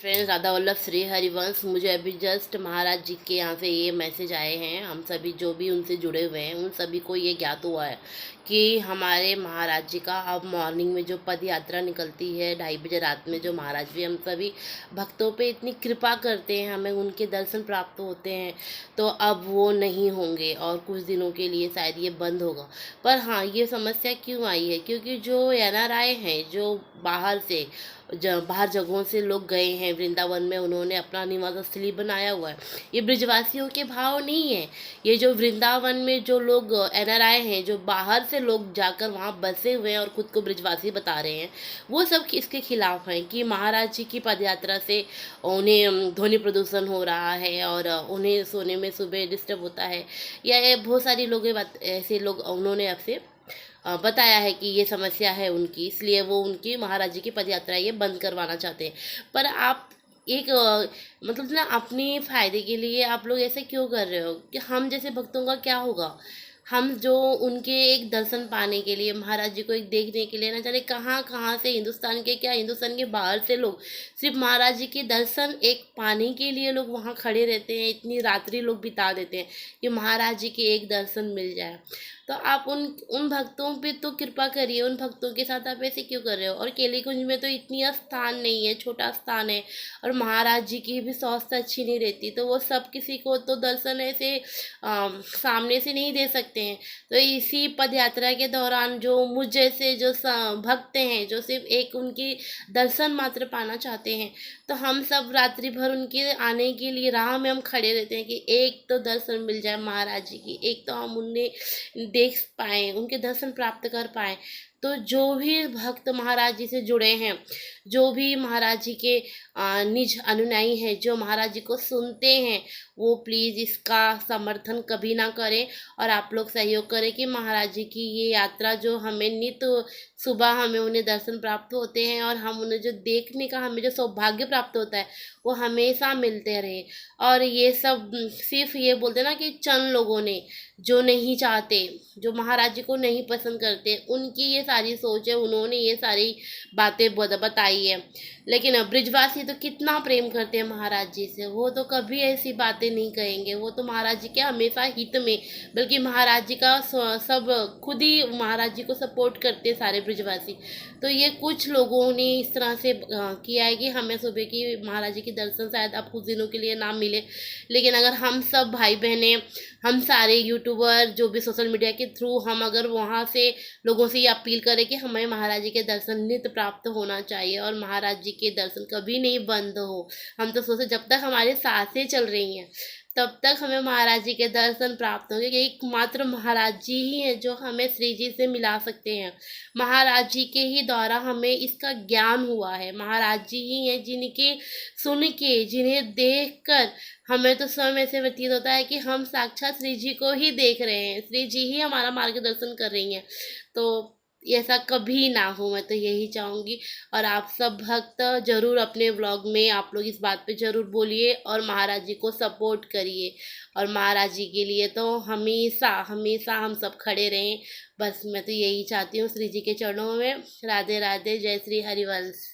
Friends, Radha Vallabh Shri Harivansh, मुझे अभी just महाराज जी के यहाँ से ये मैसेज आए हैं। हम सभी जो भी उनसे जुड़े हुए हैं उन सभी को ये ज्ञात हुआ है कि हमारे महाराज जी का अब मॉर्निंग में जो पद यात्रा निकलती है 2:30 बजे रात में, जो महाराज भी हम सभी भक्तों पे इतनी कृपा करते हैं, हमें उनके दर्शन प्राप्त होते हैं, तो अब वो नहीं होंगे और कुछ दिनों के लिए शायद ये बंद होगा। पर हाँ, ये समस्या क्यों आई है? क्योंकि जो एनआरआई हैं, जो बाहर से बाहर जगहों से लोग गए हैं वृंदावन में, उन्होंने अपना निवास स्थली बनाया हुआ है। ये ब्रिजवासियों के भाव नहीं है। ये जो वृंदावन में जो लोग एनआरआई हैं, जो बाहर से लोग जाकर वहाँ बसे हुए हैं और खुद को ब्रिजवासी बता रहे हैं, वो सब इसके खिलाफ हैं कि महाराज जी की पद यात्रा से उन्हें ध्वनि प्रदूषण हो रहा है और उन्हें सोने में सुबह डिस्टर्ब होता है। या ये बहुत सारी लोग ऐसे लोग उन्होंने आपसे बताया है कि ये समस्या है उनकी, इसलिए वो उनकी महाराज जी की पद यात्रा ये बंद करवाना चाहते हैं। पर आप एक मतलब ना, अपने फ़ायदे के लिए आप लोग ऐसे क्यों कर रहे हो? कि हम जैसे भक्तों का क्या होगा? हम जो उनके एक दर्शन पाने के लिए, महाराज जी को एक देखने के लिए, ना जाने कहाँ कहाँ से, हिंदुस्तान के क्या हिंदुस्तान के बाहर से लोग सिर्फ महाराज जी के दर्शन एक पाने के लिए लोग वहाँ खड़े रहते हैं, इतनी रात्रि लोग बिता देते हैं कि महाराज जी के एक दर्शन मिल जाए। तो आप उन उन भक्तों पे तो कृपा करिए, उन भक्तों के साथ आप ऐसे क्यों कर रहे हो? और केली कुंज में तो इतनी स्थान नहीं है, छोटा स्थान है, और महाराज जी की भी स्वास्थ्य अच्छी नहीं रहती, तो वो सब किसी को तो दर्शन ऐसे सामने से नहीं दे सकते हैं। तो इसी पद यात्रा के दौरान जो मुझ जैसे जो भक्त हैं, जो सिर्फ एक उनकी दर्शन मात्र पाना चाहते हैं, तो हम सब रात्रि भर उनके आने के लिए राह में हम खड़े रहते हैं कि एक तो दर्शन मिल जाए महाराज जी की, एक तो हम उन्हें देख पाएँ, उनके दर्शन प्राप्त कर पाएँ। तो जो भी भक्त महाराज जी से जुड़े हैं, जो भी महाराज जी के निज अनुयायी हैं, जो महाराज जी को सुनते हैं, वो प्लीज़ इसका समर्थन कभी ना करें और आप लोग सहयोग करें कि महाराज जी की ये यात्रा, जो हमें नित्य सुबह हमें उन्हें दर्शन प्राप्त होते हैं और हम उन्हें जो देखने का हमें जो सौभाग्य प्राप्त होता है, वो हमेशा मिलते रहे। और ये सब सिर्फ ये बोलते ना कि चंद लोगों ने, जो नहीं चाहते, जो महाराज जी को नहीं पसंद करते, उनकी ये सारी सोच है, उन्होंने ये सारी बातें बताई है। लेकिन ब्रिजवासी तो कितना प्रेम करते हैं महाराज जी से, वो तो कभी ऐसी बातें नहीं कहेंगे। वो तो महाराज जी के हमेशा हित में, बल्कि महाराज जी का सब खुद ही महाराज जी को सपोर्ट करते हैं सारे ब्रिजवासी। तो ये कुछ लोगों ने इस तरह से किया है कि हमें सुबह की महाराज जी के दर्शन शायद अब कुछ दिनों के लिए ना मिले। लेकिन अगर हम सब भाई बहनें, हम सारे यूट्यूबर, जो भी सोशल मीडिया के थ्रू, हम अगर वहाँ से लोगों से ये अपील करें कि हमें महाराज जी के दर्शन नित्य प्राप्त होना चाहिए और महाराज जी के दर्शन कभी नहीं बंद हो। हम तो सोचे जब तक हमारी सांसें चल रही हैं तब तक हमें महाराज जी के दर्शन प्राप्त होंगे, कि एकमात्र महाराज जी ही हैं जो हमें श्री जी से मिला सकते हैं। महाराज जी के ही द्वारा हमें इसका ज्ञान हुआ है। महाराज जी ही हैं जिनके सुन के, जिन्हें देख कर हमें तो स्वयं ऐसे व्यतीत होता है कि हम साक्षात श्री जी को ही देख रहे हैं, श्री जी ही हमारा मार्गदर्शन कर रही हैं। तो ऐसा कभी ना हो, मैं तो यही चाहूँगी। और आप सब भक्त जरूर अपने व्लॉग में आप लोग इस बात पे जरूर बोलिए और महाराज जी को सपोर्ट करिए। और महाराज जी के लिए तो हमेशा हमेशा हम सब खड़े रहें, बस मैं तो यही चाहती हूँ। श्री जी के चरणों में राधे राधे, जय श्री हरिवंश।